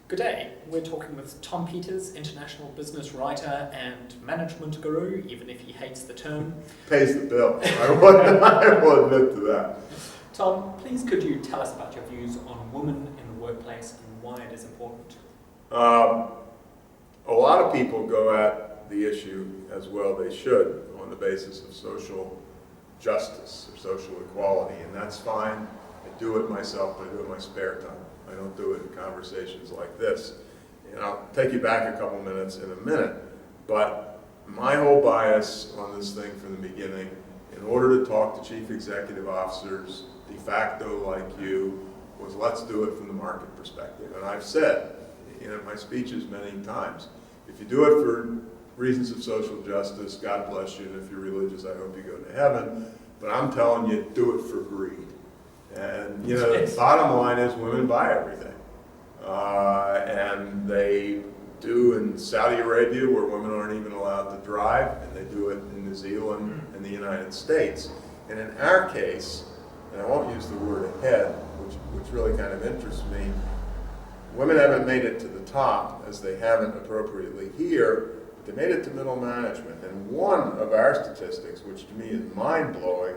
Good day. We're talking with Tom Peters, international business writer and management guru, even if he hates the term. Pays the bill. I will admit to that. Tom, please could you tell us about your views on women in the workplace and why it is important? A lot of people go at the issue, as well they should, on the basis of social justice or social equality, and that's fine. I do it myself, but I do it in my spare time. I don't do it in conversations like this. And I'll take you back a couple minutes in a minute, but my whole bias on this thing from the beginning, in order to talk to chief executive officers, de facto like you, was let's do it from the market perspective. And I've said, in my speeches many times, if you do it for reasons of social justice, God bless you, and if you're religious, I hope you go to heaven. But I'm telling you, do it for greed. And the bottom line is women buy everything. And they do in Saudi Arabia, where women aren't even allowed to drive, and they do it in New Zealand and the United States. And in our case, and I won't use the word ahead, which really kind of interests me, women haven't made it to the top, as they haven't appropriately here, but they made it to middle management. And one of our statistics, which to me is mind-blowing,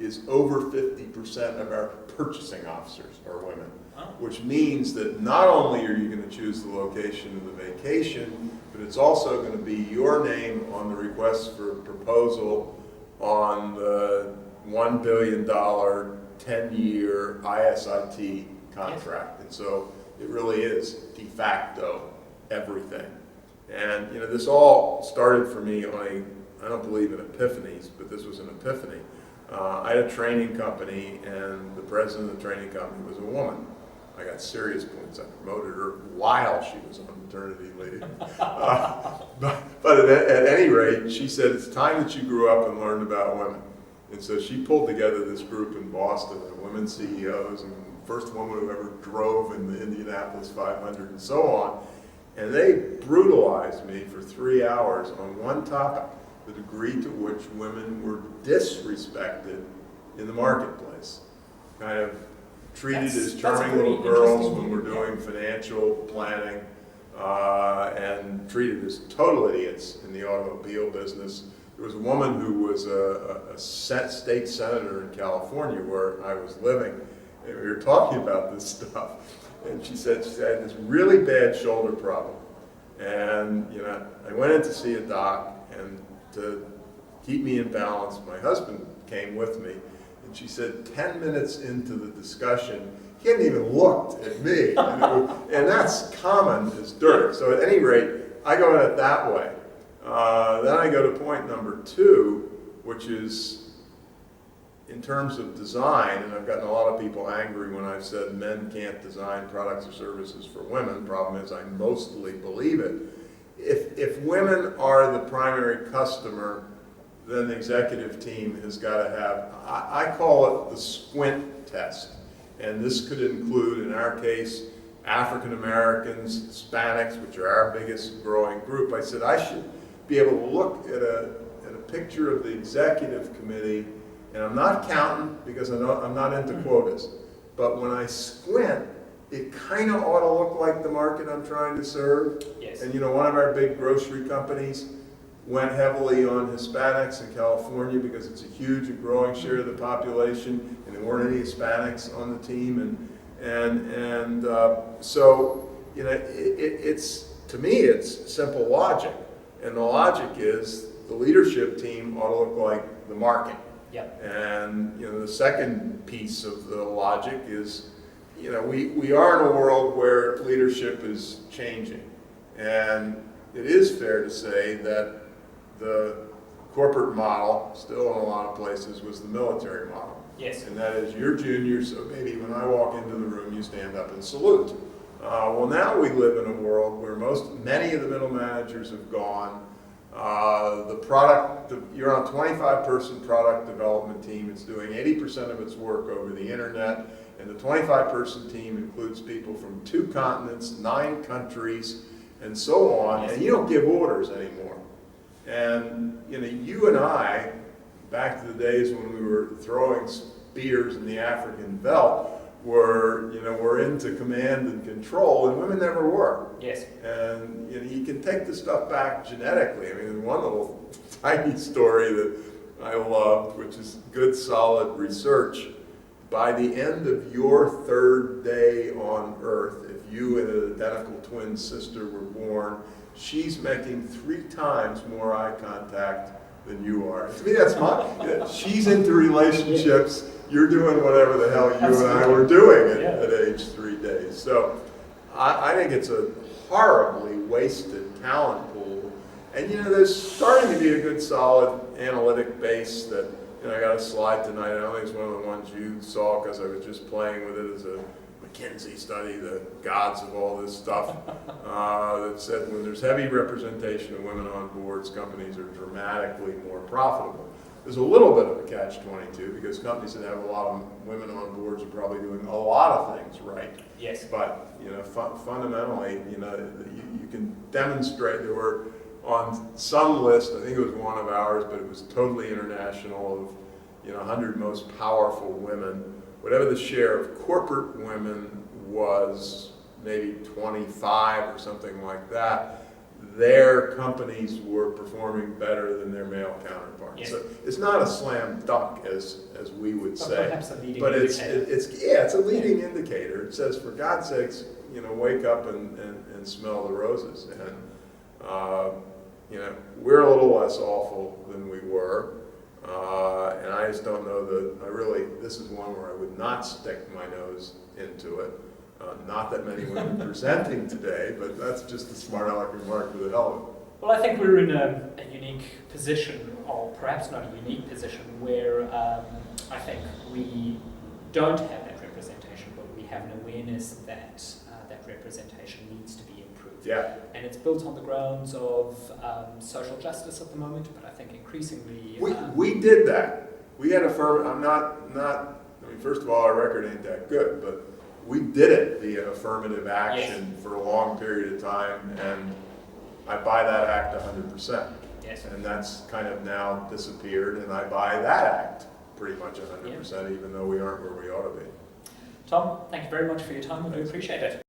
is over 50% of our purchasing officers are women, which means that not only are you going to choose the location of the vacation, but it's also going to be your name on the request for proposal on the $1 billion 10-year ISIT contract. And so it really is de facto everything. And this all started for me on I don't believe in epiphanies, but this was an epiphany. I had a training company, and the president of the training company was a woman. I got serious points. I promoted her while she was on maternity leave. But at any rate, she said, it's time that you grew up and learned about women. And so she pulled together this group in Boston of women CEOs, and the first woman who ever drove in the Indianapolis 500 and so on. And they brutalized me for 3 hours on one topic: the degree to which women were disrespected in the marketplace. Kind of treated as charming little girls when we're doing financial planning, and treated as total idiots in the automobile business. There was a woman who was a state senator in California where I was living, and we were talking about this stuff. And she said she had this really bad shoulder problem. And I went in to see a doc, and to keep me in balance, my husband came with me, and she said 10 minutes into the discussion, he hadn't even looked at me, and that's common as dirt. So at any rate, I go at it that way. Then I go to point number 2, which is in terms of design, and I've gotten a lot of people angry when I've said men can't design products or services for women. Problem is, I mostly believe it. If women are the primary customer, then the executive team has got to have, I call it the squint test. And this could include, in our case, African Americans, Hispanics, which are our biggest growing group. I said I should be able to look at a picture of the executive committee, and I'm not counting because I'm not into quotas, but when I squint, it kind of ought to look like the market I'm trying to serve. Yes. And one of our big grocery companies went heavily on Hispanics in California because it's a huge and growing share of the population, and there weren't any Hispanics on the team, so it's, to me, it's simple logic, and the logic is the leadership team ought to look like the market. Yep. And the second piece of the logic is, we are in a world where leadership is changing, and it is fair to say that the corporate model, still in a lot of places, was the military model. Yes. And that is, you're junior, so maybe when I walk into the room, you stand up and salute. Well, now we live in a world where many of the middle managers have gone. You're on a 25-person product development team. It's doing 80% of its work over the internet, and the 25-person team includes people from 2 continents, 9 countries, and so on, and you don't give orders anymore. And you and I, back to the days when we were throwing spears in the African veldt, were into command and control, and women never were. Yes. And you can take the stuff back genetically. I mean, one little tiny story that I loved, which is good, solid research. By the end of your third day on Earth, if you and an identical twin sister were born, she's making 3 times more eye contact than you are. To me, that's she's into relationships. You're doing whatever the hell you and I were doing at age 3 days. So I think it's a horribly wasted talent pool. And there's starting to be a good solid analytic base that, I got a slide tonight. I don't think it's one of the ones you saw because I was just playing with it as a McKinsey study, the gods of all this stuff, that said when there's heavy representation of women on boards, companies are dramatically more profitable. There's a little bit of a catch-22 because companies that have a lot of women on boards are probably doing a lot of things right. Yes. But fundamentally, you can demonstrate. There were on some list, I think it was one of ours, but it was totally international, of 100 most powerful women. Whatever the share of corporate women was, maybe 25 or something like that, their companies were performing better than their male counterparts. Yes. So it's not a slam dunk, as we would say. Perhaps a leading but indicator. it's a leading indicator. It says, for God's sakes, wake up and smell the roses. And we're a little less awful than we were. And I just don't know that this is one where I would not stick my nose into it. Not that many women presenting today, but that's just a smart aleck remark with a hell of it. Well, I think we're in a unique position, or perhaps not a unique position, where I think we don't have that representation, but we have an awareness that that representation needs to be improved. Yeah. And it's built on the grounds of social justice at the moment, but I think increasingly... We did that. We had a firm, first of all, our record ain't that good, but we did it via affirmative action for a long period of time, and I buy that act 100%. Yes. And that's kind of now disappeared, and I buy that act pretty much 100%, even though we aren't where we ought to be. Tom, thank you very much for your time. We do appreciate it.